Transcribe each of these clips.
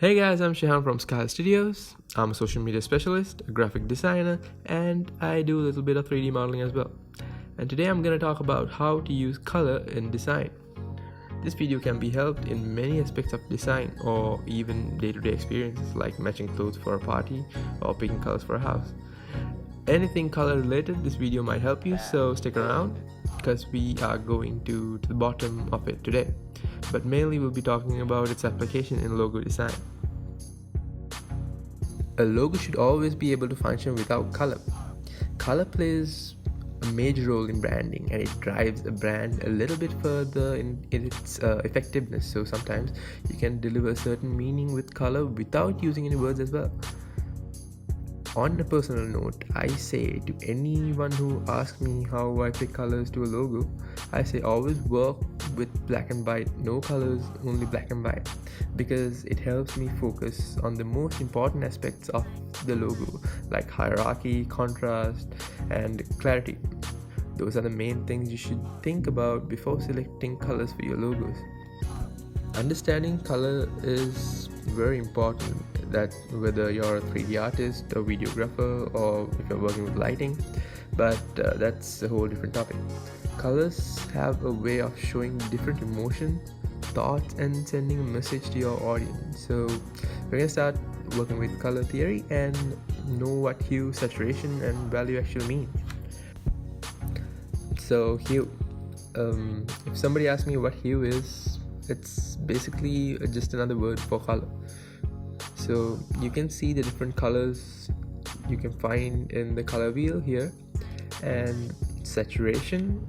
Hey guys, I'm Shehan from Sky Studios. I'm a social media specialist, a graphic designer, and I do a little bit of 3D modeling as well. And today I'm going to talk about how to use color in design. This video can be helped in many aspects of design or even day-to-day experiences like matching clothes for a party or picking colors for a house. Anything color related, this video might help you, so stick around because we are going to the bottom of it today. But mainly we'll be talking about its application in logo design. A logo should always be able to function without color. Color plays a major role in branding, and it drives a brand a little bit further in its effectiveness. So sometimes you can deliver a certain meaning with color without using any words as well. On a personal note, I say to anyone who asks me how I pick colors to a logo, I say always work with black and white, no colors, only black and white, because it helps me focus on the most important aspects of the logo, like hierarchy, contrast, and clarity. Those are the main things you should think about before selecting colors for your logos. Understanding color is very important, that whether you're a 3D artist, a videographer, or if you're working with lighting, but that's a whole different topic. Colors have a way of showing different emotions, thoughts, and sending a message to your audience. So we're going to start working with color theory and know what hue, saturation, and value actually mean. So hue, if somebody asks me what hue is, it's basically just another word for color. So you can see the different colors you can find in the color wheel here. And saturation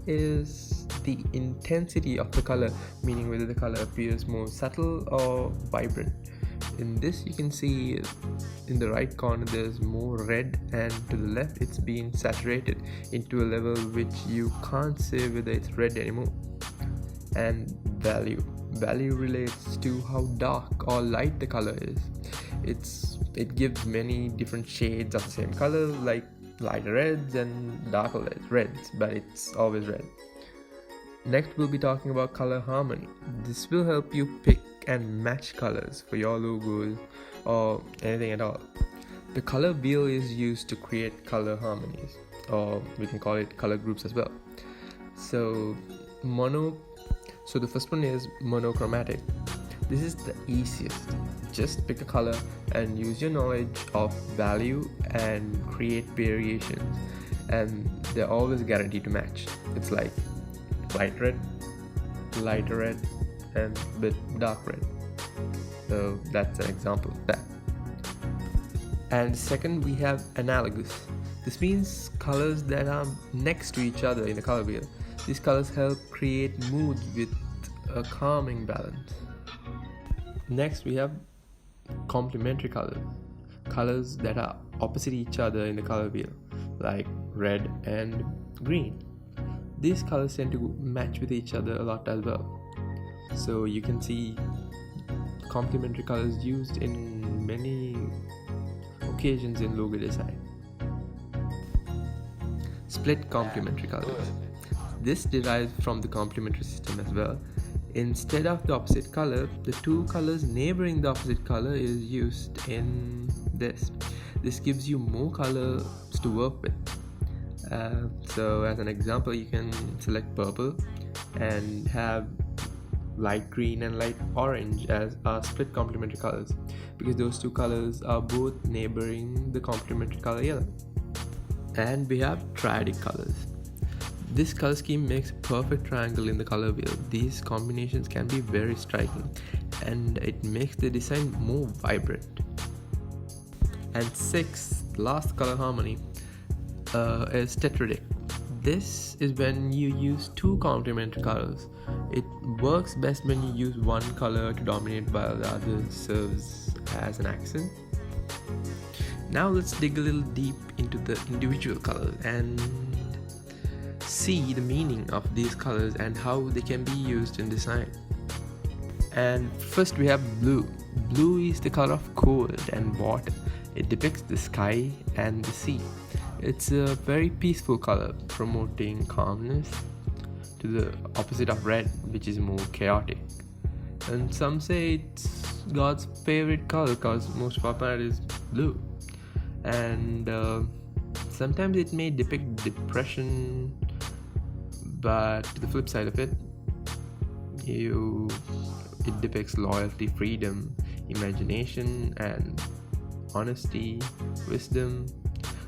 is the intensity of the color, meaning whether the color appears more subtle or vibrant. In this you can see in the right corner there's more red, and to the left it's being saturated into a level which you can't say whether it's red anymore. And value relates to how dark or light the color is. It gives many different shades of the same color, like lighter reds and darker reds, but it's always red. Next we'll be talking about color harmony. This will help you pick and match colors for your logos or anything at all. The color wheel is used to create color harmonies, or we can call it color groups as well. So the first one is monochromatic. This is the easiest. Just pick a color and use your knowledge of value and create variations, and they're always guaranteed to match. It's like light red, lighter red, and a bit dark red. So that's an example of that. And second, we have analogous. This means colors that are next to each other in the color wheel. These colors help create moods with a calming balance. Next we have complementary colors that are opposite each other in the color wheel, like red and green. These colors tend to match with each other a lot as well. So you can see complementary colors used in many occasions in logo design. Split complementary colors. This derives from the complementary system as well. Instead of the opposite color, the two colors neighboring the opposite color is used in this. This gives you more colors to work with. So as an example, you can select purple and have light green and light orange as our split complementary colors, because those two colors are both neighboring the complementary color yellow. And we have triadic colors. This color scheme makes a perfect triangle in the color wheel. These combinations can be very striking, and it makes the design more vibrant. And sixth, last color harmony is tetradic. This is when you use two complementary colors. It works best when you use one color to dominate while the other serves as an accent. Now let's dig a little deep into the individual colors and see the meaning of these colors and how they can be used in design. And first we have blue. Blue is the color of cold and water. It depicts the sky and the sea. It's a very peaceful color, promoting calmness, to the opposite of red, which is more chaotic. And some say it's God's favorite color because most popular is blue, and sometimes it may depict depression, but to the flip side of it, it depicts loyalty, freedom, imagination, and honesty, wisdom.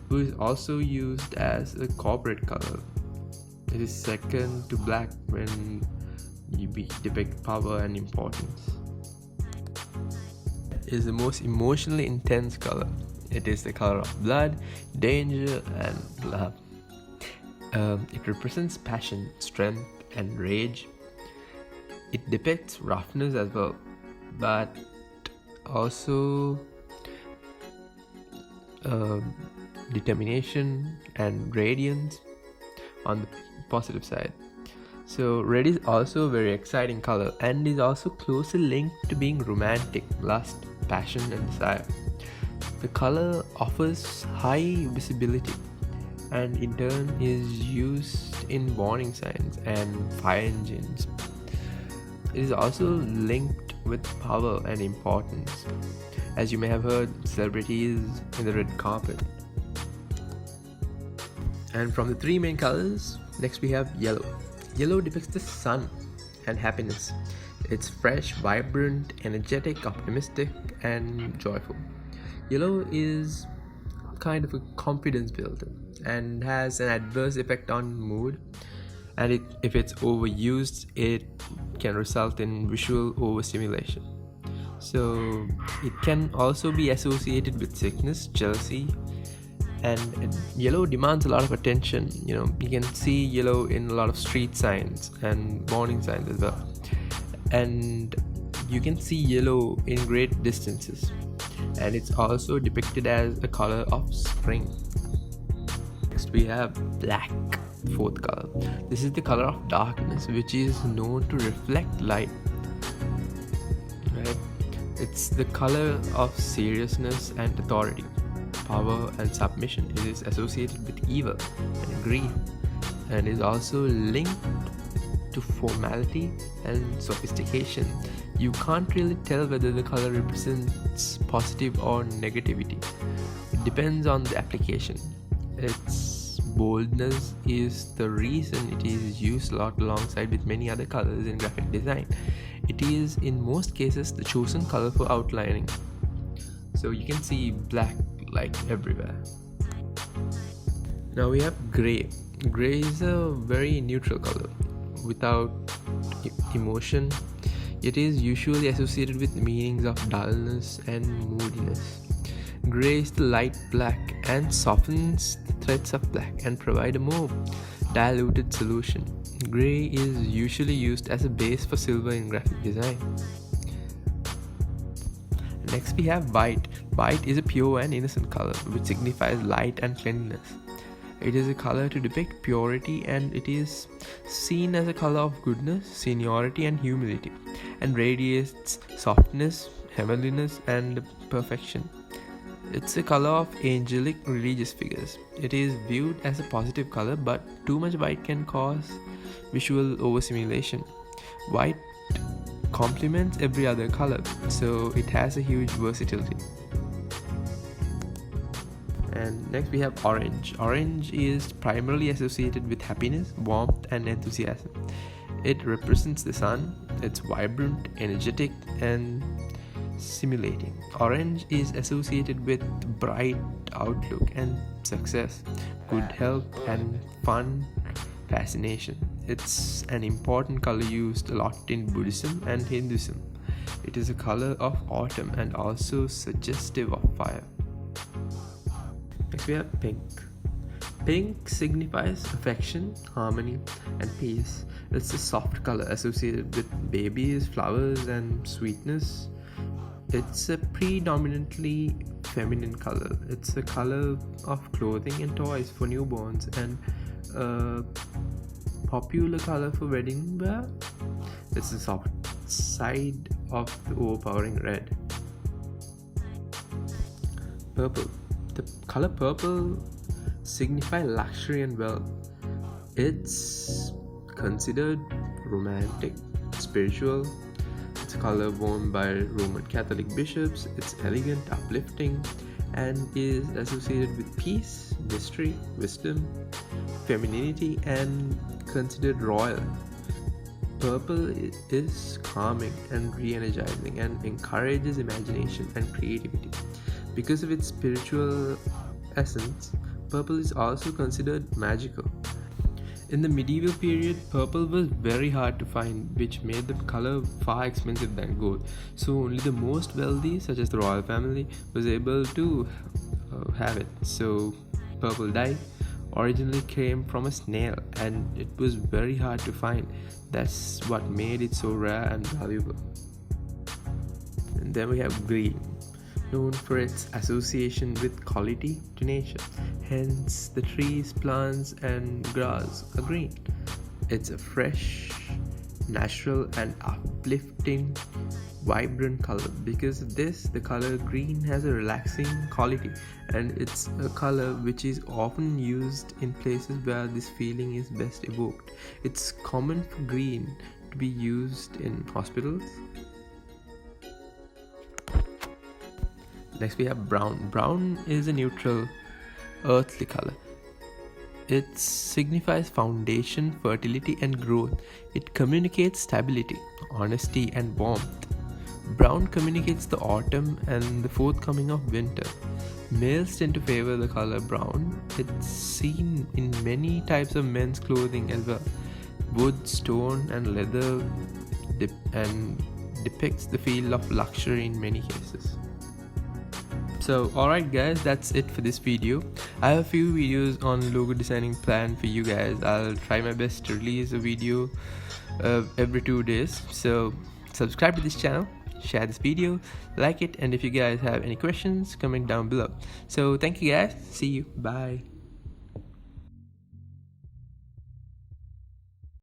Blue is also used as a corporate color. It is second to black when you depict power and importance. It is the most emotionally intense color. It is the color of blood, danger, and love. It represents passion, strength, and rage. It depicts roughness as well, but also determination and radiance on the positive side. So red is also a very exciting color and is also closely linked to being romantic, lust, passion, and desire. The color offers high visibility and in turn is used in warning signs and fire engines. It is also linked with power and importance, as you may have heard celebrities in the red carpet. And from the three main colors, next we have yellow. Yellow depicts the sun and happiness. It's fresh, vibrant, energetic, optimistic, and joyful. Yellow is kind of a confidence builder and has an adverse effect on mood, and if it's overused, it can result in visual overstimulation. So it can also be associated with sickness, jealousy, and yellow demands a lot of attention. You can see yellow in a lot of street signs and warning signs as well, and you can see yellow in great distances, and it's also depicted as a color of spring. Next we have black, the fourth color. This is the color of darkness, which is known to reflect light, right? It's the color of seriousness and authority, power and submission. It is associated with evil and greed, and is also linked to formality and sophistication. You can't really tell whether the color represents positive or negativity. It depends on the application. Its boldness is the reason it is used a lot alongside with many other colors in graphic design. It is in most cases the chosen color for outlining. So you can see black like everywhere. Now we have gray. Gray is a very neutral color without emotion. It is usually associated with meanings of dullness and moodiness. Gray is the light black and softens the threads of black and provide a more diluted solution. Gray is usually used as a base for silver in graphic design. Next we have white. White is a pure and innocent color which signifies light and cleanliness. It is a color to depict purity, and it is seen as a color of goodness, seniority, and humility, and radiates softness, heavenliness, and perfection. It's a color of angelic religious figures. It is viewed as a positive color, but too much white can cause visual overstimulation. White complements every other color, so it has a huge versatility. And next we have orange. Orange is primarily associated with happiness, warmth, and enthusiasm. It represents the sun. It's vibrant, energetic, and stimulating. Orange is associated with bright outlook and success, good health, and fun, fascination. It's an important color used a lot in Buddhism and Hinduism. It is a color of autumn and also suggestive of fire. Next we have pink. Pink signifies affection, harmony, and peace. It's a soft color associated with babies, flowers, and sweetness. It's a predominantly feminine color. It's a color of clothing and toys for newborns, and a popular color for wedding wear. It's the soft side of the overpowering red. Purple. The color purple signifies luxury and wealth. It's considered romantic, spiritual. It's It's a color worn by Roman Catholic bishops. It's elegant, uplifting, and is associated with peace, mystery, wisdom, femininity, and considered royal. Purple is calming and re-energizing and encourages imagination and creativity. Because of its spiritual essence, purple is also considered magical. In the medieval period, purple was very hard to find, which made the color far expensive than gold. So only the most wealthy, such as the royal family, was able to have it. So purple dye originally came from a snail, and it was very hard to find. That's what made it so rare and valuable. And then we have green, known for its association with quality to nature. Hence, the trees, plants, and grass are green. It's a fresh, natural, and uplifting, vibrant color. Because of this, the color green has a relaxing quality, and it's a color which is often used in places where this feeling is best evoked. It's common for green to be used in hospitals. Next we have brown. Brown is a neutral, earthly color. It signifies foundation, fertility, and growth. It communicates stability, honesty, and warmth. Brown communicates the autumn and the forthcoming of winter. Males tend to favor the color brown. It's seen in many types of men's clothing as well. Wood, stone, and leather depicts the feel of luxury in many cases. So alright guys, that's it for this video. I have a few videos on logo designing planned for you guys. I'll try my best to release a video every 2 days. So subscribe to this channel, share this video, like it, and if you guys have any questions, comment down below. So thank you guys, see you, bye.